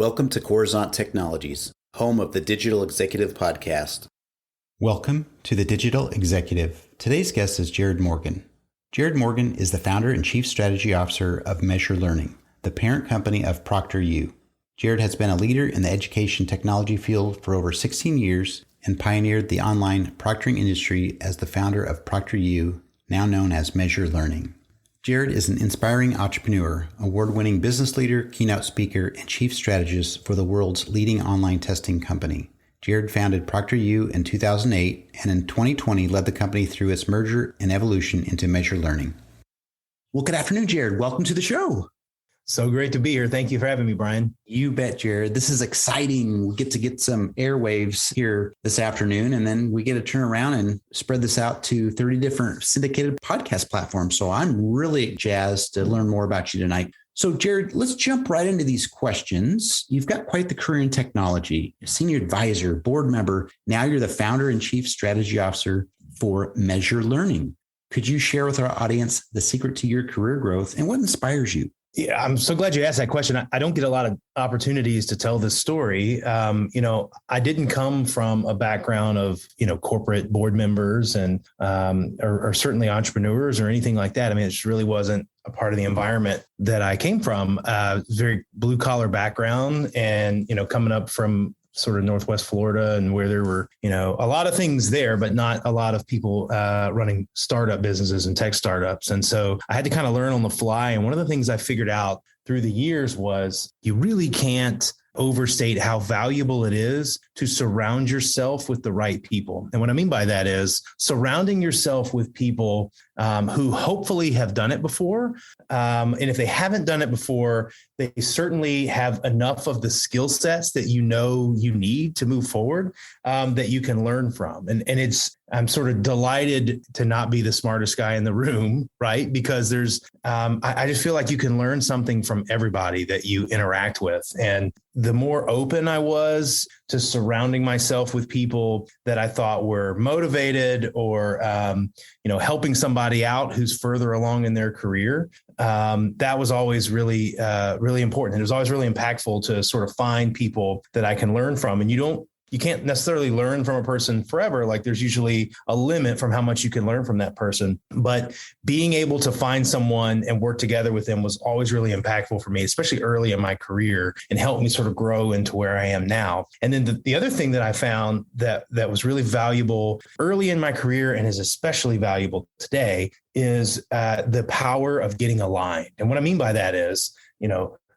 Welcome to Coruzant Technologies, home of the Digital Executive Podcast. Welcome to the Digital Executive. Today's guest is Jarrod Morgan. Jarrod Morgan is the founder and chief strategy officer of Meazure Learning, the parent company of ProctorU. Jarrod has been a leader in the education technology field for over 16 years and pioneered the online proctoring industry as the founder of ProctorU, now known as Meazure Learning. Jarrod is an inspiring entrepreneur, award-winning business leader, keynote speaker, and chief strategist for the world's leading online testing company. Jarrod founded ProctorU in 2008 and in 2020 led the company through its merger and evolution into Meazure Learning. Well, good afternoon, Jarrod. Welcome to the show. So great to be here. Thank you for having me, Brian. You bet, Jarrod. This is exciting. We get to get some airwaves here this afternoon, and then we get to turn around and spread this out to 30 different syndicated podcast platforms. So I'm really jazzed to learn more about you tonight. So, Jarrod, let's jump right into these questions. You've got quite the career in technology, senior advisor, board member. Now you're the founder and chief strategy officer for Meazure Learning. Could you share with our audience the secret to your career growth and what inspires you? Yeah, I'm so glad you asked that question. I don't get a lot of opportunities to tell this story. I didn't come from a background of, corporate board members and or certainly entrepreneurs or anything like that. I mean, it just really wasn't a part of the environment that I came from. Very blue collar background and, coming up from sort of Northwest Florida and where there were, a lot of things there, but not a lot of people running startup businesses and tech startups. And so I had to kind of learn on the fly. And one of the things I figured out through the years was you really can't overstate how valuable it is to surround yourself with the right people. And what I mean by that is surrounding yourself with people who hopefully have done it before. And if they haven't done it before, they certainly have enough of the skill sets that you need to move forward that you can learn from. And I'm sort of delighted to not be the smartest guy in the room, right? Because I just feel like you can learn something from everybody that you interact with. And the more open I was to surrounding myself with people that I thought were motivated or, helping somebody out who's further along in their career, that was always really, really important. And it was always really impactful to sort of find people that I can learn from. And you can't necessarily learn from a person forever. Like there's usually a limit from how much you can learn from that person. But being able to find someone and work together with them was always really impactful for me, especially early in my career, and helped me sort of grow into where I am now. And then the other thing that I found that was really valuable early in my career and is especially valuable today is the power of getting aligned. And what I mean by that is,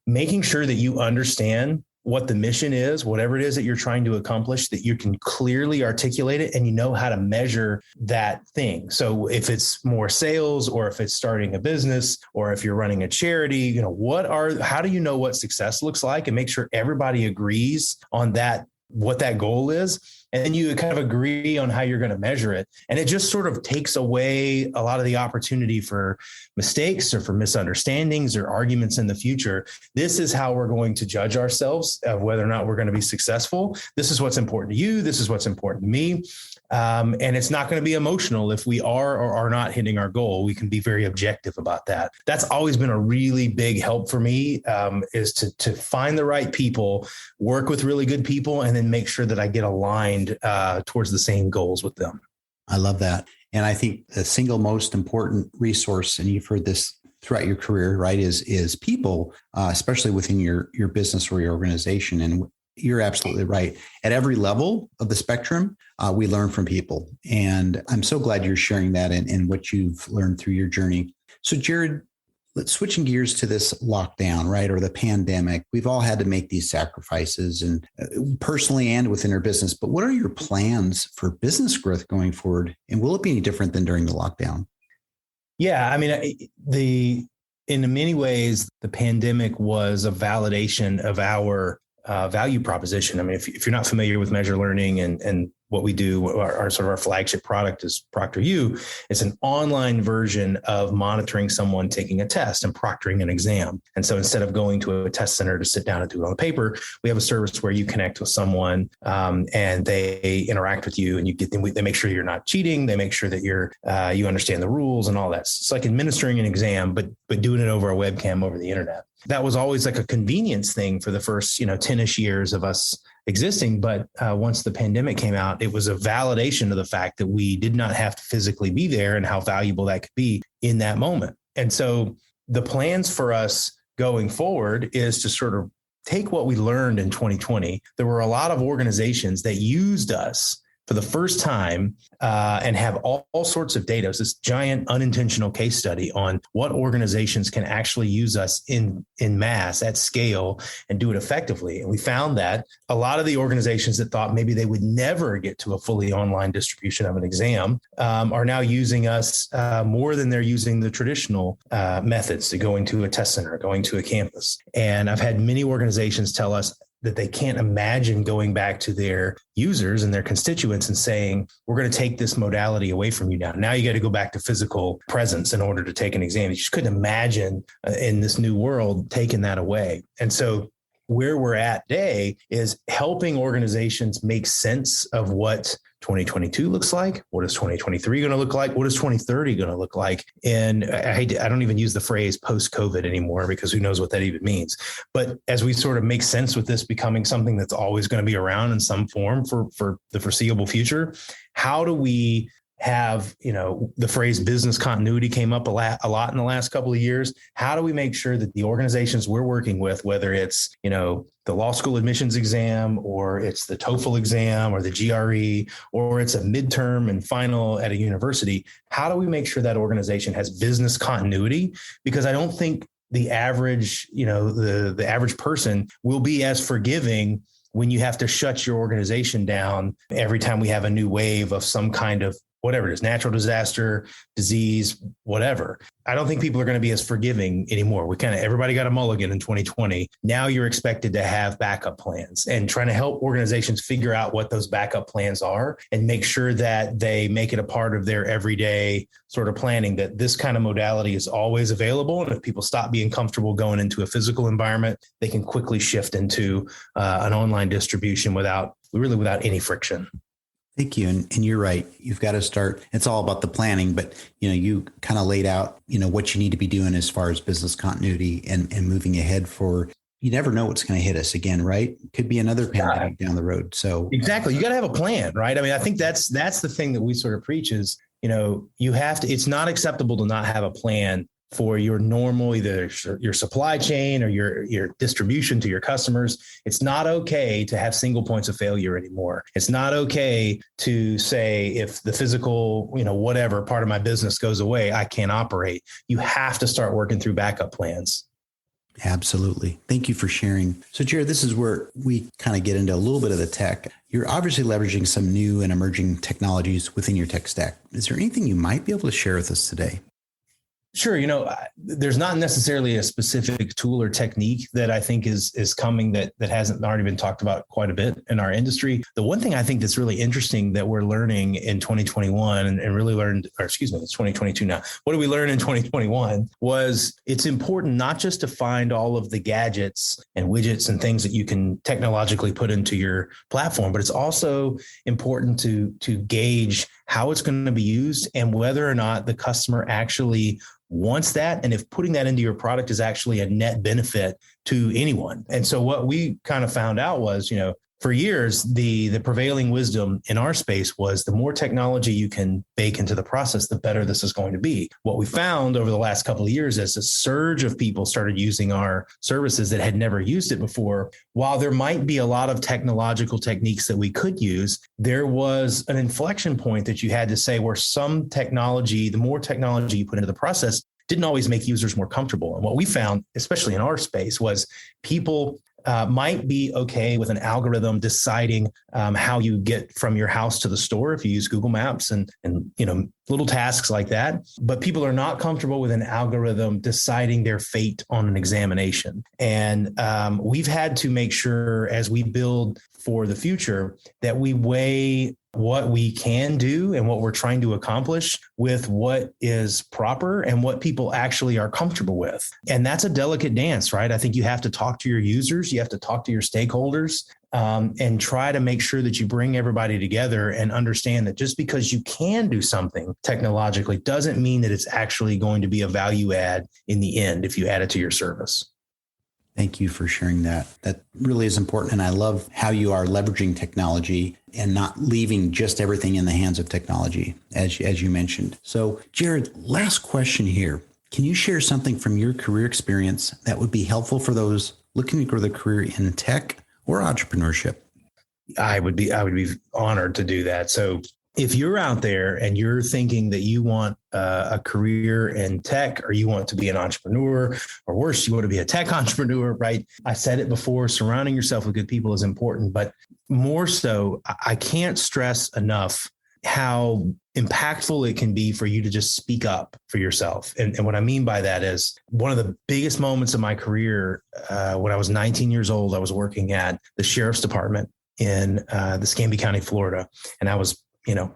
making sure that you understand what the mission is, whatever it is that you're trying to accomplish, that you can clearly articulate it and you know how to measure that thing. So if it's more sales or if it's starting a business or if you're running a charity, how do you know what success looks like and make sure everybody agrees on that, what that goal is? And then you kind of agree on how you're going to measure it. And it just sort of takes away a lot of the opportunity for mistakes or for misunderstandings or arguments in the future. This is how we're going to judge ourselves of whether or not we're going to be successful. This is what's important to you. This is what's important to me. And it's not going to be emotional if we are or are not hitting our goal. We can be very objective about that. That's always been a really big help for me, is to find the right people, work with really good people, and then make sure that I get aligned towards the same goals with them. I love that. And I think the single most important resource, and you've heard this throughout your career, right, is people, especially within your business or your organization. And you're absolutely right. At every level of the spectrum, we learn from people. And I'm so glad you're sharing that and what you've learned through your journey. So, Jarrod, let's switching gears to this lockdown, right, or the pandemic. We've all had to make these sacrifices, and personally and within our business. But what are your plans for business growth going forward? And will it be any different than during the lockdown? Yeah, I mean, in many ways, the pandemic was a validation of our value proposition. I mean, if you're not familiar with Meazure Learning and what we do, our sort of our flagship product is ProctorU. It's an online version of monitoring someone taking a test and proctoring an exam. And so instead of going to a test center to sit down and do it on the paper, we have a service where you connect with someone and they interact with you, and they make sure you're not cheating. They make sure that you understand the rules and all that. It's like administering an exam, but doing it over a webcam over the internet. That was always like a convenience thing for the first 10-ish years of us existing. But once the pandemic came out, it was a validation of the fact that we did not have to physically be there and how valuable that could be in that moment. And so the plans for us going forward is to sort of take what we learned in 2020. There were a lot of organizations that used us for the first time and have all sorts of data. It's this giant unintentional case study on what organizations can actually use us in mass at scale and do it effectively. And we found that a lot of the organizations that thought maybe they would never get to a fully online distribution of an exam are now using us more than they're using the traditional methods to going to a test center, going to a campus. And I've had many organizations tell us that they can't imagine going back to their users and their constituents and saying, we're going to take this modality away from you now. Now you got to go back to physical presence in order to take an exam. You just couldn't imagine in this new world taking that away. And so where we're at today is helping organizations make sense of what 2022 looks like. What is 2023 going to look like? What is 2030 going to look like? And I don't even use the phrase post-COVID anymore, because who knows what that even means. But as we sort of make sense with this becoming something that's always going to be around in some form for the foreseeable future, how do we have, the phrase business continuity came up a lot in the last couple of years. How do we make sure that the organizations we're working with, whether it's, the law school admissions exam, or it's the TOEFL exam, or the GRE, or it's a midterm and final at a university, how do we make sure that organization has business continuity? Because I don't think the average, the average person will be as forgiving when you have to shut your organization down every time we have a new wave of some kind of whatever it is, natural disaster, disease, whatever. I don't think people are going to be as forgiving anymore. Everybody got a mulligan in 2020. Now you're expected to have backup plans, and trying to help organizations figure out what those backup plans are and make sure that they make it a part of their everyday sort of planning, that this kind of modality is always available. And if people stop being comfortable going into a physical environment, they can quickly shift into an online distribution without any friction. Thank you. And you're right. You've got to start. It's all about the planning, but you kind of laid out, what you need to be doing as far as business continuity and moving ahead for, you never know what's going to hit us again, right? Could be another pandemic down the road. So exactly. You got to have a plan, right? I mean, I think that's the thing that we sort of preach is, you have to, it's not acceptable to not have a plan for your normal, either your supply chain or your distribution to your customers. It's not okay to have single points of failure anymore. It's not okay to say, if the physical, whatever part of my business goes away, I can't operate. You have to start working through backup plans. Absolutely. Thank you for sharing. So Jarrod, this is where we kind of get into a little bit of the tech. You're obviously leveraging some new and emerging technologies within your tech stack. Is there anything you might be able to share with us today? Sure. There's not necessarily a specific tool or technique that I think is coming that hasn't already been talked about quite a bit in our industry. The one thing I think that's really interesting that we're learning in 2021 and really learned, it's 2022 now. What did we learn in 2021 was it's important not just to find all of the gadgets and widgets and things that you can technologically put into your platform, but it's also important to gauge how it's going to be used and whether or not the customer actually wants that, and if putting that into your product is actually a net benefit to anyone. And so what we kind of found out was, for years, the prevailing wisdom in our space was the more technology you can bake into the process, the better this is going to be. What we found over the last couple of years is a surge of people started using our services that had never used it before. While there might be a lot of technological techniques that we could use, there was an inflection point that you had to say where some technology, the more technology you put into the process, didn't always make users more comfortable. And what we found, especially in our space, was people might be okay with an algorithm deciding how you get from your house to the store if you use Google Maps and little tasks like that, but people are not comfortable with an algorithm deciding their fate on an examination. And we've had to make sure as we build for the future that we weigh what we can do and what we're trying to accomplish with what is proper and what people actually are comfortable with. And that's a delicate dance, right? I think you have to talk to your users, you have to talk to your stakeholders, and try to make sure that you bring everybody together and understand that just because you can do something technologically doesn't mean that it's actually going to be a value add in the end if you add it to your service. Thank you for sharing that. That really is important. And I love how you are leveraging technology and not leaving just everything in the hands of technology, as you mentioned. So, Jarrod, last question here. Can you share something from your career experience that would be helpful for those looking to grow their career in tech or entrepreneurship? I would be honored to do that. So if you're out there and you're thinking that you want a career in tech, or you want to be an entrepreneur, or worse, you want to be a tech entrepreneur, right? I said it before, surrounding yourself with good people is important, but more so, I can't stress enough how impactful it can be for you to just speak up for yourself. And what I mean by that is one of the biggest moments of my career, when I was 19 years old, I was working at the sheriff's department in the Escambia County, Florida. And I was,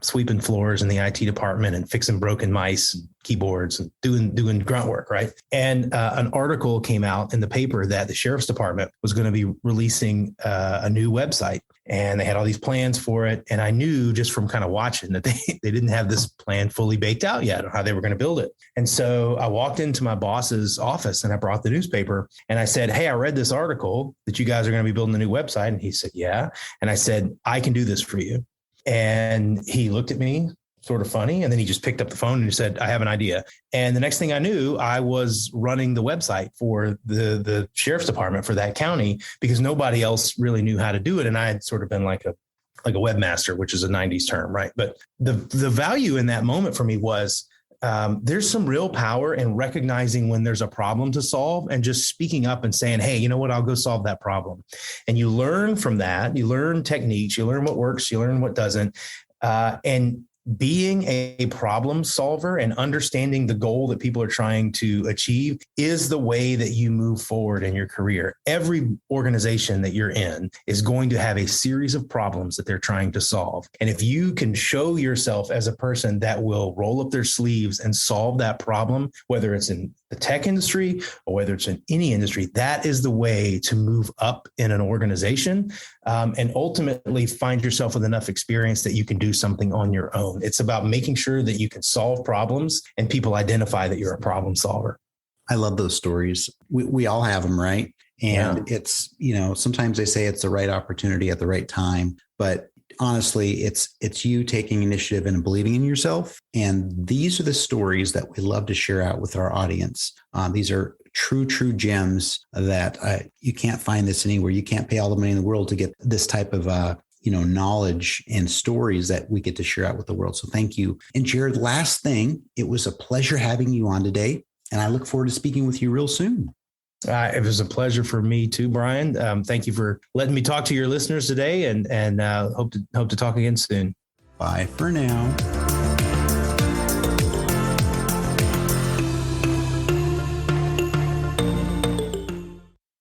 sweeping floors in the IT department and fixing broken mice and keyboards and doing grunt work, right? And an article came out in the paper that the sheriff's department was going to be releasing a new website. And they had all these plans for it. And I knew just from kind of watching that they didn't have this plan fully baked out yet on how they were going to build it. And so I walked into my boss's office and I brought the newspaper and I said, "Hey, I read this article that you guys are going to be building a new website." And he said, "Yeah." And I said, "I can do this for you." And he looked at me sort of funny. And then he just picked up the phone and he said, "I have an idea." And the next thing I knew, I was running the website for the sheriff's department for that county because nobody else really knew how to do it. And I had sort of been like a webmaster, which is a 90s term, right? But the value in that moment for me was there's some real power in recognizing when there's a problem to solve and just speaking up and saying, "Hey, you know what? I'll go solve that problem." And you learn from that. You learn techniques, you learn what works, you learn what doesn't. And being a problem solver and understanding the goal that people are trying to achieve is the way that you move forward in your career. Every organization that you're in is going to have a series of problems that they're trying to solve. And if you can show yourself as a person that will roll up their sleeves and solve that problem, whether it's in the tech industry or whether it's in any industry, that is the way to move up in an organization and ultimately find yourself with enough experience that you can do something on your own. It's about making sure that you can solve problems and people identify that you're a problem solver. I love those stories. We all have them, right? And it's, sometimes they say it's the right opportunity at the right time, but honestly, it's you taking initiative and believing in yourself. And these are the stories that we love to share out with our audience. These are true gems that you can't find this anywhere. You can't pay all the money in the world to get this type of knowledge and stories that we get to share out with the world. So thank you. And Jarrod, last thing, it was a pleasure having you on today. And I look forward to speaking with you real soon. It was a pleasure for me too, Brian. Thank you for letting me talk to your listeners today and hope to talk again soon. Bye for now.